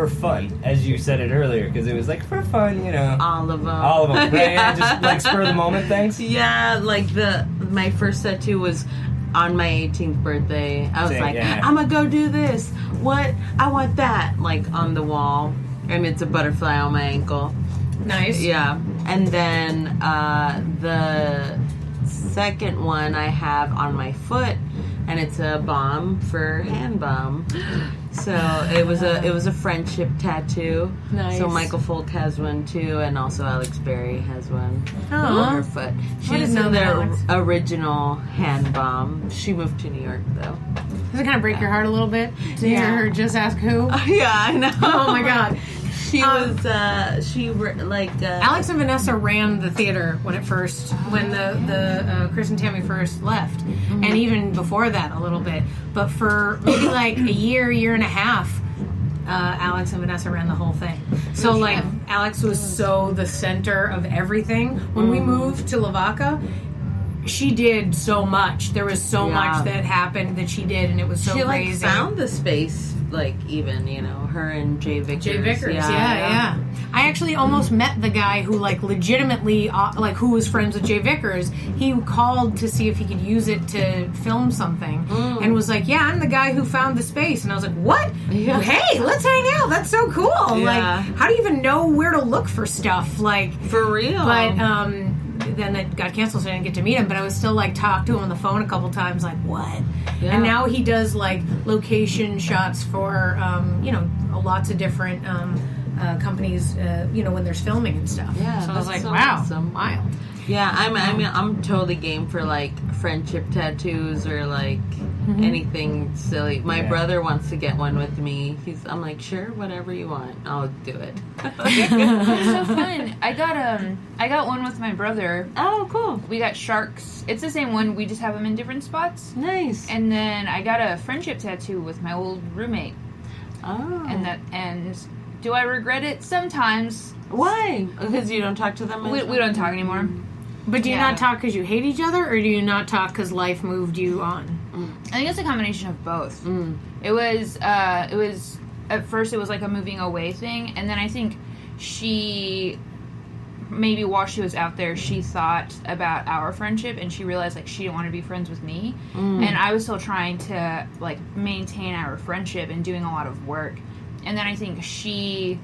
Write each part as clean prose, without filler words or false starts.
for fun, as you said it earlier, because it was like for fun, you know. All of them. All of them, right? Yeah. Just like spur of the moment things. Yeah, like my first tattoo was on my 18th birthday. I was I'm gonna go do this. What? I want that. Like on the wall, and it's a butterfly on my ankle. Nice. Yeah, and then the second one I have on my foot, and it's a balm for hand balm. So it was a friendship tattoo. Nice. So Michael Folk has one too, and also Alex Berry has one on her foot. She's in their original hand balm. She moved to New York though. Does it kind of break your heart a little bit to hear her just ask who? Yeah, I know. Oh my God. She was Alex and Vanessa ran the theater when the Chris and Tammy first left, and even before that a little bit. But for maybe like a year and a half, Alex and Vanessa ran the whole thing. So like Alex was so the center of everything. When we moved to Lavaca, she did so much. There was so much that happened that she did, and it was so crazy. She found the space. Like, even, you know, her and Jay Vickers. Yeah. I actually almost met the guy who, like, legitimately, who was friends with Jay Vickers. He called to see if he could use it to film something. And was like, yeah, I'm the guy who found the space. And I was like, what? Yeah. Hey, let's hang out. That's so cool. Yeah. Like, how do you even know where to look for stuff? Like, for real. But, then it got canceled, so I didn't get to meet him, but I was still like talk to him on the phone a couple times, like what? Yeah. And now he does like location shots for lots of different companies, when there's filming and stuff. Yeah, so I was like, so wow, awesome. Wild. Yeah, I'm totally game for like friendship tattoos or like anything silly. My brother wants to get one with me. I'm like, sure, whatever you want, I'll do it. It's so fun. I got one with my brother. Oh, cool. We got sharks. It's the same one. We just have them in different spots. Nice. And then I got a friendship tattoo with my old roommate. Oh. And do I regret it? Sometimes. Why? Because you don't talk to them. We don't talk anymore. But do you not talk because you hate each other, or do you not talk because life moved you on? I think it's a combination of both. It was at first it was like a moving away thing, and then I think she maybe while she was out there she thought about our friendship and she realized like she didn't want to be friends with me, and I was still trying to like maintain our friendship and doing a lot of work, and then I think she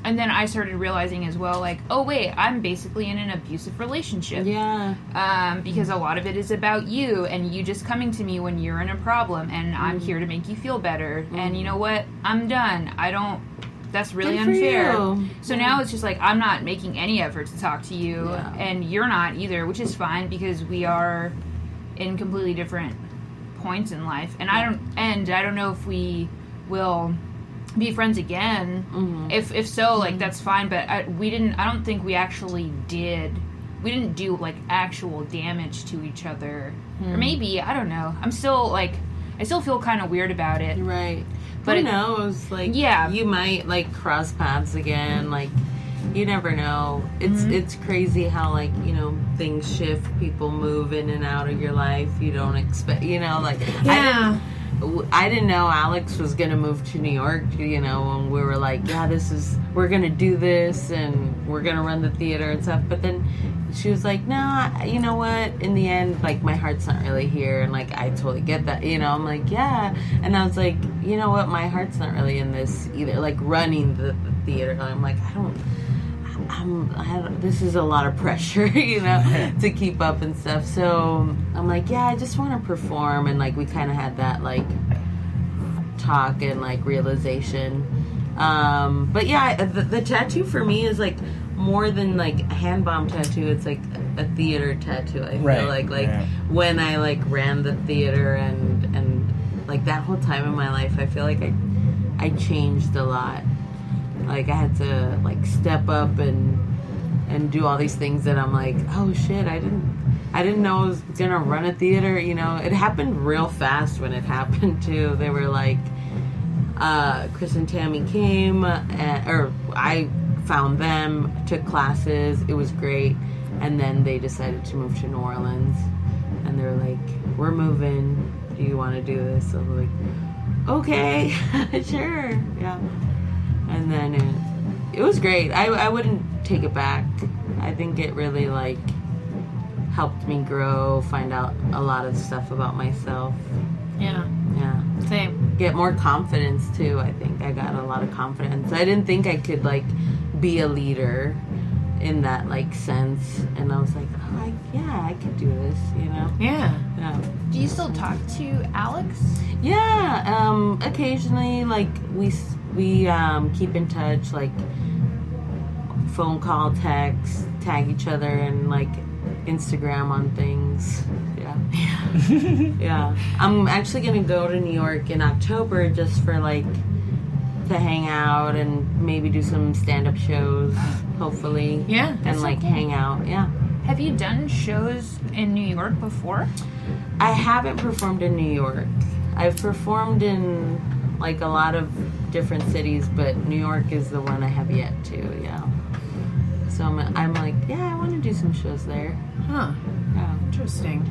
and then I started realizing as well, like, oh, wait, I'm basically in an abusive relationship. Yeah. Because a lot of it is about you and you just coming to me when you're in a problem, and I'm here to make you feel better. And you know what? I'm done. That's really unfair. So now it's just like, I'm not making any effort to talk to you, and you're not either, which is fine because we are in completely different points in life. And I don't know if we will be friends again. If so, like that's fine, but I don't think we actually did. We didn't do like actual damage to each other, or maybe I don't know. I'm still like, I still feel kind of weird about it. Right, but who knows? Like, you might like cross paths again. Like, you never know. It's crazy how like things shift. People move in and out of your life. You don't expect. Like I didn't know Alex was going to move to New York, when we were like, we're going to do this and we're going to run the theater and stuff. But then she was like, no, you know what? In the end, like, my heart's not really here. And, like, I totally get that. I'm like, yeah. And I was like, you know what? My heart's not really in this either. Like, running the theater. And I'm like, this is a lot of pressure, to keep up and stuff. So I'm like, yeah, I just want to perform. And like, we kind of had that like talk and like realization. But yeah, the tattoo for me is like more than like a hand bomb tattoo. It's like a theater tattoo. I feel like when I like ran the theater and like that whole time in my life, I feel like I changed a lot. Like, I had to, like, step up and do all these things that I'm like, oh, shit, I didn't know I was going to run a theater, It happened real fast when it happened, too. They were like, Chris and Tammy came, or I found them, took classes. It was great. And then they decided to move to New Orleans. And they were like, we're moving. Do you want to do this? So I was like, okay, sure, yeah. And then it was great. I wouldn't take it back. I think it really like helped me grow, find out a lot of stuff about myself. Yeah. Yeah. Same. Get more confidence too. I think I got a lot of confidence. I didn't think I could like be a leader in that like sense, and I was like, oh, I could do this, you know. Yeah. Yeah. Do you still talk to Alex? Yeah. Occasionally, like we keep in touch, like phone call, text, tag each other, and like Instagram on things. Yeah. Yeah. I'm actually gonna go to New York in October just for like to hang out and maybe do some stand-up shows, hopefully. Yeah. And like hang out. Yeah. Have you done shows in New York before? I haven't performed in New York. I've performed in like a lot of different cities, but New York is the one I have yet to. Yeah. So I'm like, yeah, I want to do some shows there. Huh. Yeah. Interesting.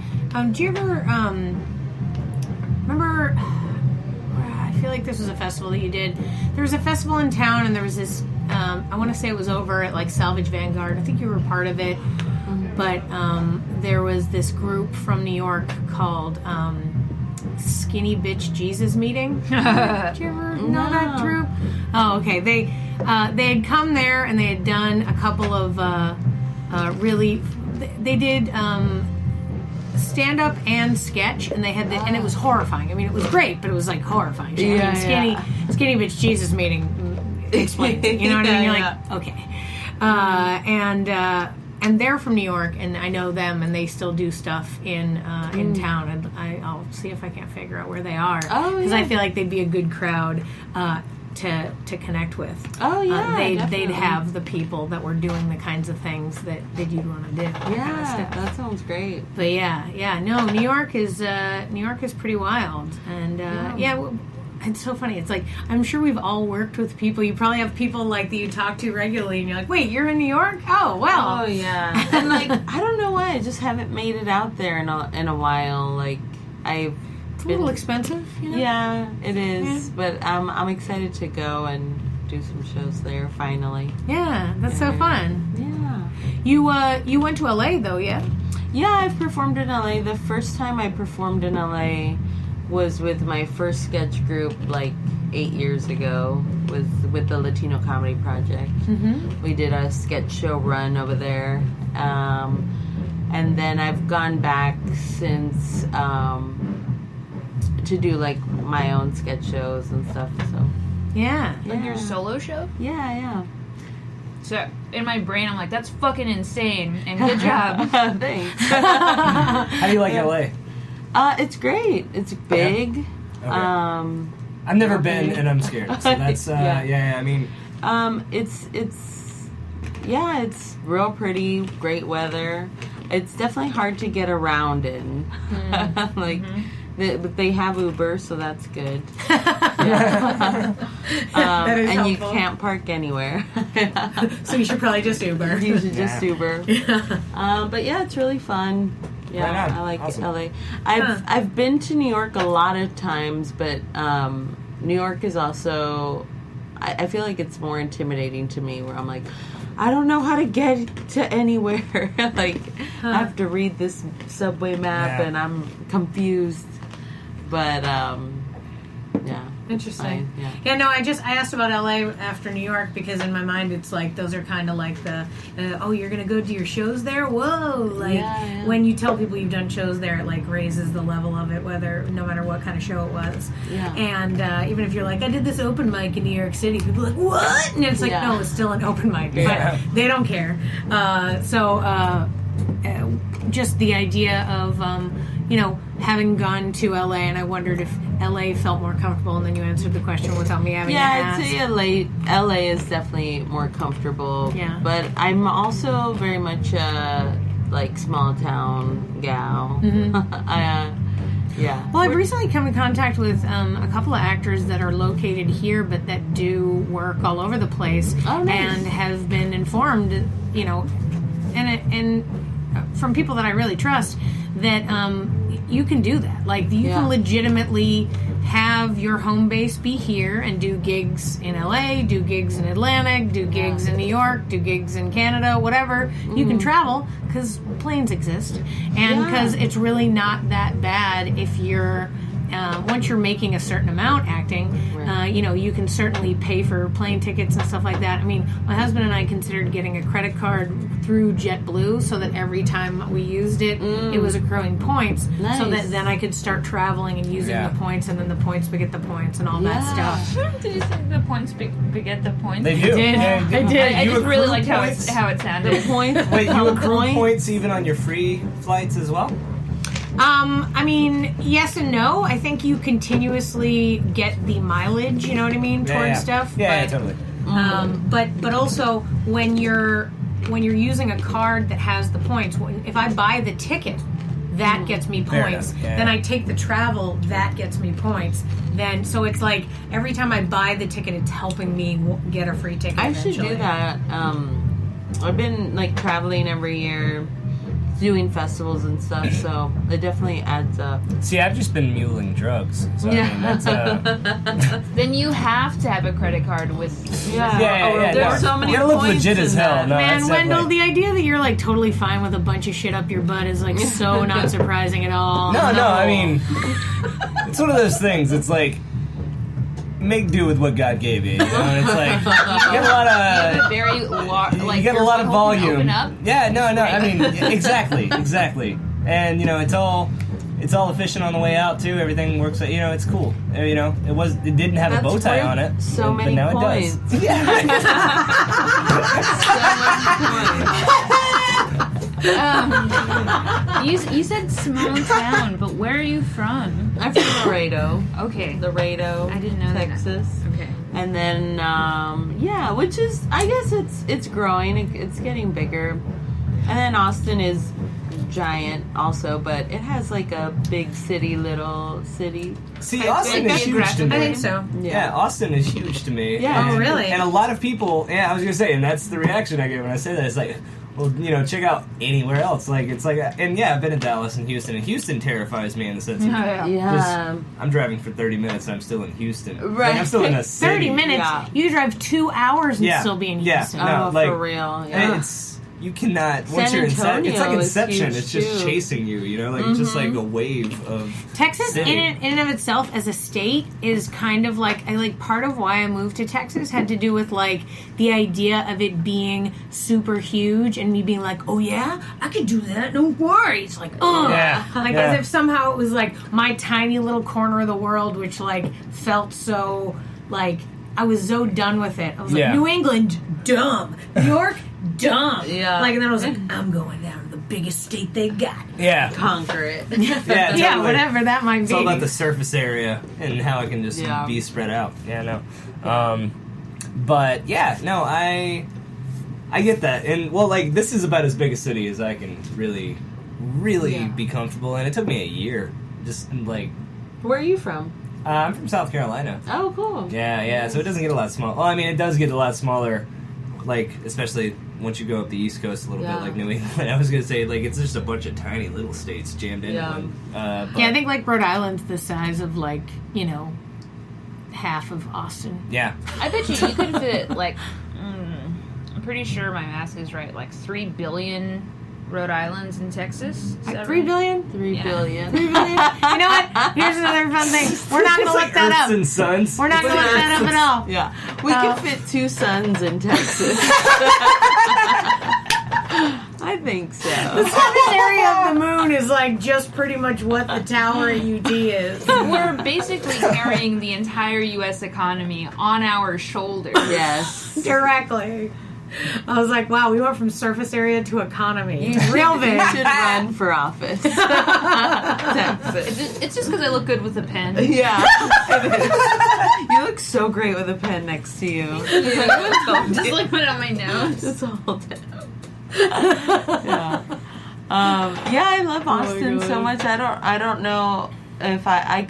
Do you ever remember? I feel like this was a festival that you did. There was a festival in town, and there was this. I want to say it was over at like Salvage Vanguard. I think you were part of it. But there was this group from New York called Skinny Bitch Jesus Meeting. Did you ever know that group? Oh, okay. They had come there and they had done a couple of really. They did stand up and sketch, and they had and it was horrifying. I mean, it was great, but it was like horrifying. Skinny Bitch Jesus Meeting explains it. You know what I mean? You're like, okay. And they're from New York, and I know them, and they still do stuff in town. And I'll see if I can't figure out where they are. Oh, because I feel like they'd be a good crowd to connect with. Oh yeah, they'd have the people that were doing the kinds of things that you'd want to do. Yeah, that sounds great. But no, New York is pretty wild, and it's so funny. It's like, I'm sure we've all worked with people. You probably have people like that you talk to regularly, and you're like, wait, you're in New York? Oh, well. Oh, yeah. And like, I don't know why, I just haven't made it out there in a while. Like, it's a little expensive, you know? Yeah, it is. Yeah. But I'm excited to go and do some shows there, finally. Yeah, that's so fun. Yeah. You went to LA, though, yeah? Yeah, I've performed in LA. The first time I performed in LA was with my first sketch group like 8 years ago, was with the Latino Comedy Project. Mm-hmm. We did a sketch show run over there, and then I've gone back since to do like my own sketch shows and stuff. So like your solo show. Yeah. So in my brain, I'm like, that's fucking insane, and good job. Thanks. How do you like LA? It's great. It's big. Okay. I've never been, and I'm scared. So that's I mean, it's real pretty. Great weather. It's definitely hard to get around in. But they have Uber, so that's good. That is and helpful. You can't park anywhere. So you should probably just Uber. You should just Uber. But yeah, it's really fun. Yeah, right I like awesome. LA. I've been to New York a lot of times, but New York is also, I feel like it's more intimidating to me, where I'm like, I don't know how to get to anywhere. Like, I have to read this subway map, and I'm confused. But yeah. Interesting. I asked about LA after New York, because in my mind it's like those are kind of like the you're gonna go do your shows there, whoa, like when you tell people you've done shows there, it like raises the level of it, no matter what kind of show it was. And even if you're like, I did this open mic in New York City, people are like, what? And it's like, no, it's still an open mic, but they don't care. Just the idea of having gone to LA, and I wondered if LA felt more comfortable, and then you answered the question without me having to ask. I'd say LA is definitely more comfortable. Yeah. But I'm also very much a like small town gal. Mm-hmm. Well, I've recently come in contact with a couple of actors that are located here, but that do work all over the place, and have been informed, and from people that I really trust, that you can do that. Like, you can legitimately have your home base be here and do gigs in LA, do gigs in Atlantic, do gigs in New York, do gigs in Canada, whatever. You can travel because planes exist, and because it's really not that bad if you're once you're making a certain amount acting, you can certainly pay for plane tickets and stuff like that. I mean, my husband and I considered getting a credit card through JetBlue so that every time we used it, it was accruing points. Nice. So that then I could start traveling and using the points, and then the points beget the points and all that stuff. Did you say the points beget the points? They do. They did. I just really liked how it sounded. The points. Wait, you accrue points even on your free flights as well? I mean, yes and no. I think you continuously get the mileage, you know what I mean, towards stuff. Yeah, totally. But also when you're using a card that has the points, if I buy the ticket, that gets me points. Then I take the travel, that gets me points. Then so it's like every time I buy the ticket, it's helping me get a free ticket. I should do that. I've been like traveling every year, doing festivals and stuff, so it definitely adds up. See, I've just been muling drugs. So I mean, that's, Then you have to have a credit card with. There's so many you gotta look points legit as hell. No, Man, that's Wendell, definitely- the idea that you're like totally fine with a bunch of shit up your butt is like so not surprising at all. No, I mean, it's one of those things. It's like, make do with what God gave you. You know, and it's like you get a lot of Very large. Like you get a lot of volume. Open up. Yeah, no. I mean, exactly. And it's all efficient on the way out too. Everything works. It's cool. It didn't have a bow tie on it. So but many now points. It does. Yeah. You said small town, but where are you from? I'm from Laredo. Okay. Laredo, I didn't know that. Texas. Okay. And then, which is, I guess it's growing. It's getting bigger. And then Austin is giant also, but it has like a big city, little city. See, Austin is huge to me. I think so. Yeah, Austin is huge to me. Yeah. Oh, really? And a lot of people, I was gonna say, and that's the reaction I get when I say that. It's like, well, check out anywhere else. Like, it's like, I've been in Dallas and Houston terrifies me in the sense of, Yeah. I'm driving for 30 minutes and I'm still in Houston. Right. Like, I'm still in a city. 30 minutes. Yeah. You drive 2 hours and still be in Houston. No, for real. Yeah. You cannot. San Once you're inside, it's like Antonio is Inception. huge, It's just too. chasing you. It's just like a wave of Texas, city. in and of itself, as a state, is kind of like part of why I moved to Texas had to do with like the idea of it being super huge and me being like, oh yeah, I could do that. No worries. Like, as if somehow it was like my tiny little corner of the world, which like felt so like I was so done with it. I was like, New England, dumb. New York, dumb. Yeah. Like, and then I was like, I'm going down to the biggest state they got. Yeah. Conquer it. Yeah, totally. Yeah, whatever that might It's be. all about the surface area and how it can just be spread out. Yeah, no. But yeah, no, I get that. And well, like, this is about as big a city as I can really be comfortable in. It took me a year. Just like, Where are you from? I'm from South Carolina. Oh, cool. Yeah. So it doesn't get a lot smaller. Well, I mean, it does get a lot smaller, like, especially once you go up the East Coast a little bit, like New England. I was gonna say, like, it's just a bunch of tiny little states jammed into one. But, I think like Rhode Island's the size of like, half of Austin. Yeah. I bet you could fit like. I'm pretty sure my math is right. Like 3 billion Rhode Islands in Texas. Like 3 billion? 3 billion. 3 billion? You know what? Here's another fun thing. We're not going to look that Earths up. and Suns. We're not going to look that up at all. Yeah. We can fit 2 suns in Texas. I think so. The surface area of the moon is like just pretty much what the tower at UT is. We're basically carrying the entire U.S. economy on our shoulders. Yes. Directly. I was like, wow, we went from surface area to economy. Real big. You should run for office. Texas. It's just because I look good with a pen. Yeah. You look so great with a pen next to you. Just like put it on my nose. Just hold it. Yeah. I love Austin so much. I don't know if I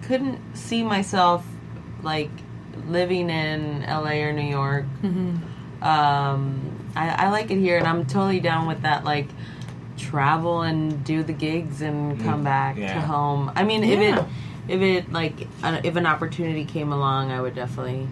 couldn't see myself like living in LA or New York. Mm-hmm. I like it here, and I'm totally down with that. Like, travel and do the gigs and come back to home. I mean, if it like if an opportunity came along, I would definitely